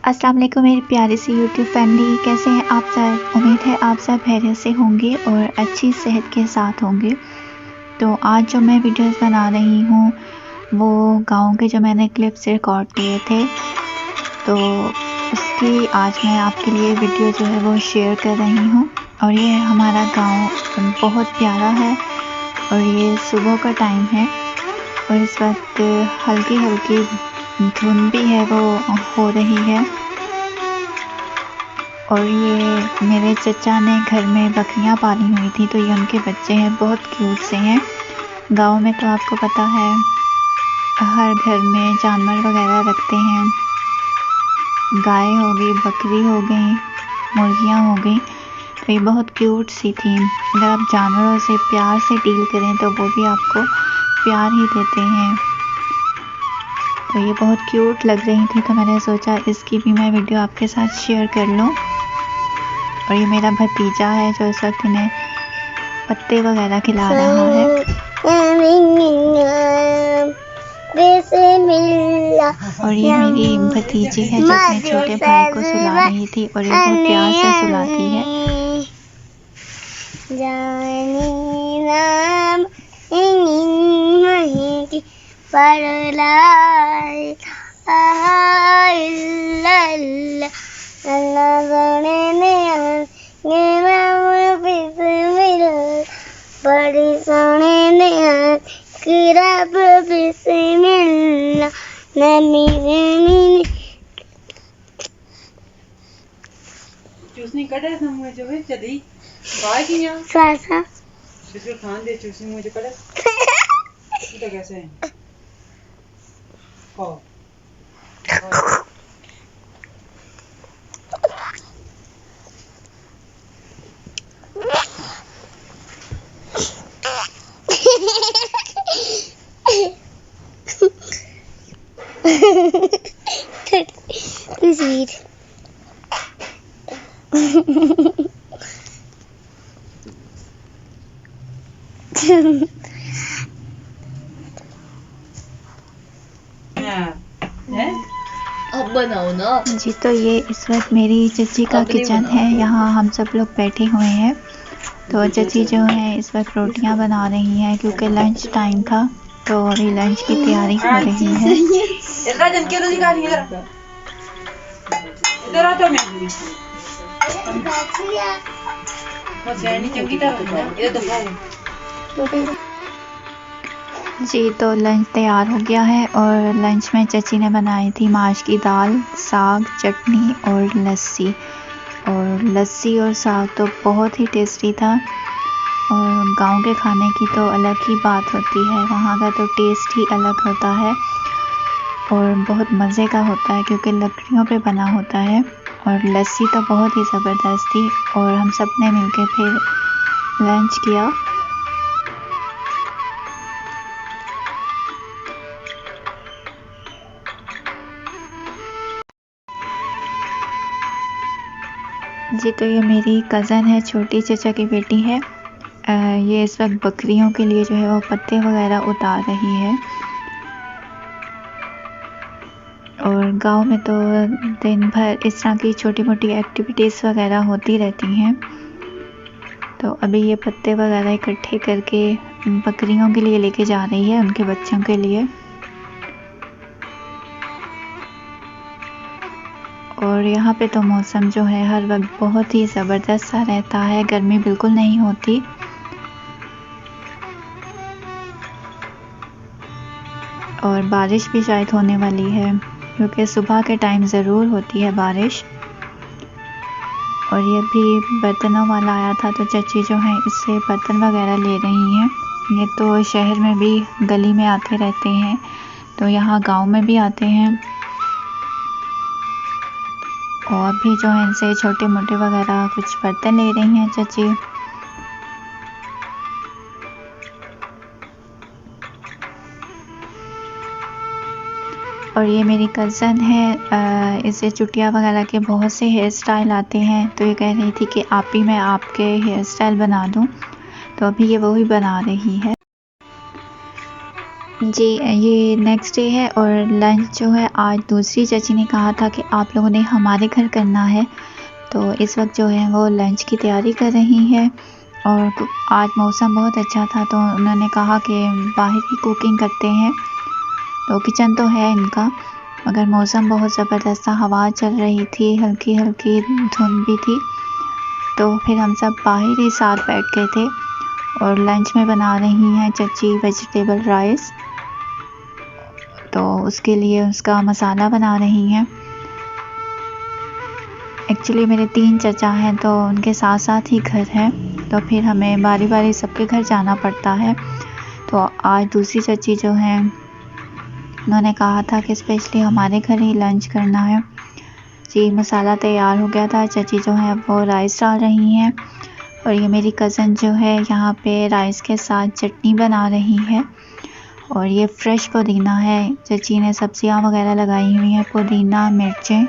अस्सलाम वालेकुम मेरी प्यारी सी यूट्यूब फैमिली, कैसे हैं आप सब। उम्मीद है आप सब खैरियत से होंगे और अच्छी सेहत के साथ होंगे। तो आज जो मैं वीडियोस बना रही हूँ वो गाँव के जो मैंने क्लिप्स रिकॉर्ड किए थे, तो उसकी आज मैं आपके लिए वीडियो जो है वो शेयर कर रही हूँ। और ये हमारा गांव बहुत प्यारा है और ये सुबह का टाइम है और इस वक्त हल्की हल्की धुंध भी है वो हो रही है। और ये मेरे चचा ने घर में बकरियां पाली हुई थी, तो ये उनके बच्चे हैं, बहुत क्यूट से हैं। गांव में तो आपको पता है हर घर में जानवर वगैरह रखते हैं, गाय हो गई, बकरी हो गई, मुर्गियां हो गई, तो ये बहुत क्यूट सी थी। अगर आप जानवरों से प्यार से डील करें तो वो भी आपको प्यार ही देते हैं। तो ये बहुत क्यूट लग रही थी, तो मैंने सोचा इसकी भी मैं वीडियो आपके साथ शेयर कर लूं। और ये मेरा भतीजा है जो इस वक्त इन्हें पत्ते वगैरह खिला रहा है। और ये मेरी भतीजी है जो अपने छोटे भाई को सुला रही थी और ये बहुत प्यार से सुलाती है। बड़ी सोने ने किराब बिस्मिल्लाह नमी चूसनी कड़े समझ जो है चली बाय की यहां सासा बिस्कुट खान दे चूसनी मुझे कड़े तो कैसे है ओ too sweet. अब बनाओ ना जी, तो ये इस वक्त मेरी चची का किचन है, यहाँ हम सब लोग बैठे हुए हैं। तो चची जो है इस वक्त रोटियां बना रही हैं क्योंकि लंच टाइम था, तो अभी लंच की तैयारी हो रही है। इधर आ तो मैं जी, तो लंच तैयार हो गया है और लंच में चची ने बनाई थी माश की दाल, साग, चटनी और लस्सी। और लस्सी और साग तो बहुत ही टेस्टी था। और गांव के खाने की तो अलग ही बात होती है, वहाँ का तो टेस्ट ही अलग होता है और बहुत मज़े का होता है क्योंकि लकड़ियों पे बना होता है। और लस्सी तो बहुत ही ज़बरदस्त थी और हम सब ने मिलकर फिर लंच किया। जी, तो ये मेरी कज़न है, छोटी चचा की बेटी है। ये इस वक्त बकरियों के लिए जो है वो पत्ते वगैरह उतार रही है। और गांव में तो दिन भर इस तरह की छोटी मोटी एक्टिविटीज़ वगैरह होती रहती हैं। तो अभी ये पत्ते वगैरह इकट्ठे करके बकरियों के लिए लेके जा रही है, उनके बच्चों के लिए। और यहाँ पे तो मौसम जो है हर वक्त बहुत ही ज़बरदस्त सा रहता है, गर्मी बिल्कुल नहीं होती। और बारिश भी शायद होने वाली है क्योंकि सुबह के टाइम ज़रूर होती है बारिश। और ये भी बर्तनों वाला आया था, तो चची जो है इससे बर्तन वगैरह ले रही हैं। ये तो शहर में भी गली में आते रहते हैं, तो यहाँ गांव में भी आते हैं। और भी जो है इनसे छोटे मोटे वगैरह कुछ बर्तन ले रही हैं चची। और ये मेरी कज़न है, इसे चुटिया वगैरह के बहुत से हेयर स्टाइल आते हैं, तो ये कह रही थी कि आप ही मैं आपके हेयर स्टाइल बना दूं, तो अभी ये वही बना रही है। जी ये नेक्स्ट डे है और लंच जो है आज दूसरी चाची ने कहा था कि आप लोगों ने हमारे घर करना है, तो इस वक्त जो है वो लंच की तैयारी कर रही है। और आज मौसम बहुत अच्छा था तो उन्होंने कहा कि बाहर ही कुकिंग करते हैं। तो किचन तो है इनका, मगर मौसम बहुत ज़बरदस्त था, हवा चल रही थी, हल्की हल्की धुंध भी थी। तो फिर हम सब बाहर ही साथ बैठ गए थे और लंच में बना रही हैं चाची वेजिटेबल राइस। तो उसके लिए उसका मसाला बना रही हैं। एक्चुअली मेरे 3 चचा हैं तो उनके साथ साथ ही घर है, तो फिर हमें बारी बारी सबके घर जाना पड़ता है। तो आज दूसरी चाची जो हैं उन्होंने कहा था कि स्पेशली हमारे घर ही लंच करना है। जी मसाला तैयार हो गया था, चाची जो है वो राइस डाल रही हैं और ये मेरी कज़न जो है यहाँ पे राइस के साथ चटनी बना रही है। और ये फ्रेश पुदीना है, चाची ने सब्जियाँ वगैरह लगाई हुई हैं, पुदीना मिर्चें।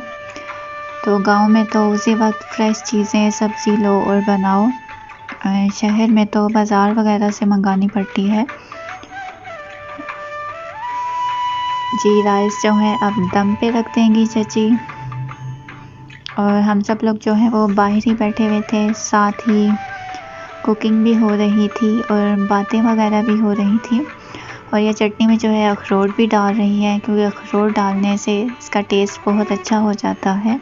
तो गांव में तो उसी वक्त फ्रेश चीज़ें सब्ज़ी लो और बनाओ, शहर में तो बाज़ार वगैरह से मंगानी पड़ती है। जी राइस जो है अब दम पे रख देंगी चाची। और हम सब लोग जो है वो बाहर ही बैठे हुए थे, साथ ही कुकिंग भी हो रही थी और बातें वगैरह भी हो रही थी। और ये चटनी में जो है अखरोट भी डाल रही है, क्योंकि अखरोट डालने से इसका टेस्ट बहुत अच्छा हो जाता है।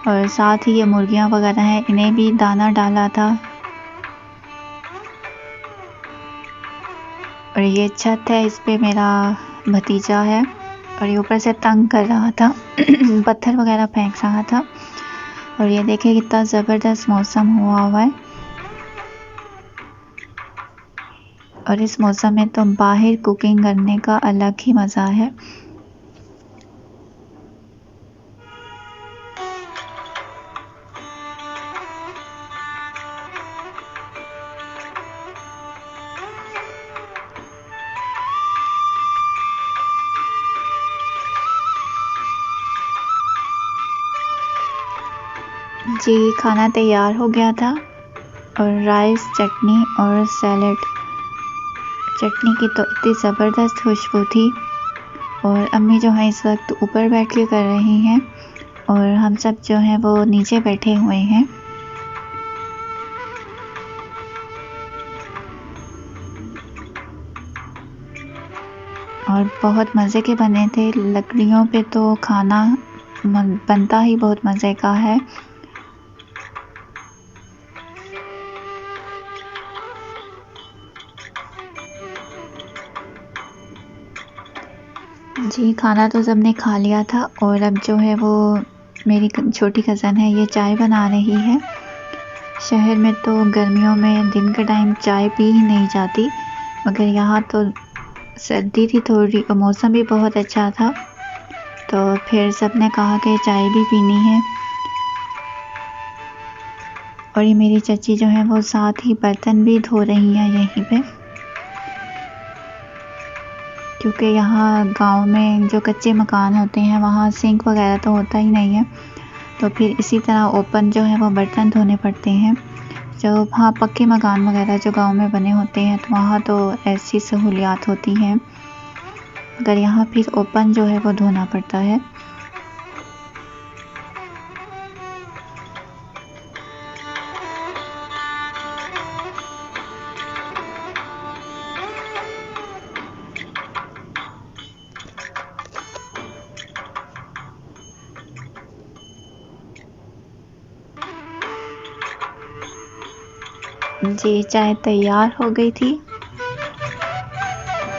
और साथ ही ये मुर्गियाँ वगैरह हैं, इन्हें भी दाना डाला था। और ये छत है, इस पे मेरा भतीजा है और ये ऊपर से तंग कर रहा था पत्थर वगैरह फेंक रहा था। और ये देखिए कितना ज़बरदस्त मौसम हुआ है। और इस मौसम में तो बाहर कुकिंग करने का अलग ही मज़ा है। जी खाना तैयार हो गया था और राइस, चटनी और सैलेड। चटनी की तो इतनी ज़बरदस्त खुशबू थी। और अम्मी जो है इस वक्त ऊपर बैठ के कर रही हैं और हम सब जो हैं वो नीचे बैठे हुए हैं। और बहुत मज़े के बने थे। लकड़ियों पे तो खाना बनता ही बहुत मज़े का है। जी खाना तो सबने खा लिया था और अब जो है वो मेरी छोटी कज़न है, ये चाय बना रही है। शहर में तो गर्मियों में दिन के टाइम चाय पी ही नहीं जाती, मगर यहाँ तो सर्दी थी थोड़ी और मौसम भी बहुत अच्छा था, तो फिर सबने कहा कि चाय भी पीनी है। और ये मेरी चाची जो है वो साथ ही बर्तन भी धो रही हैं यहीं पे, क्योंकि यहाँ गांव में जो कच्चे मकान होते हैं वहाँ सिंक वगैरह तो होता ही नहीं है, तो फिर इसी तरह ओपन जो है वो बर्तन धोने पड़ते हैं। जो वहाँ पक्के मकान वगैरह जो गांव में बने होते हैं तो वहाँ तो ऐसी सहूलियात होती हैं, मगर यहाँ फिर ओपन जो है वो धोना पड़ता है। जी चाय तैयार हो गई थी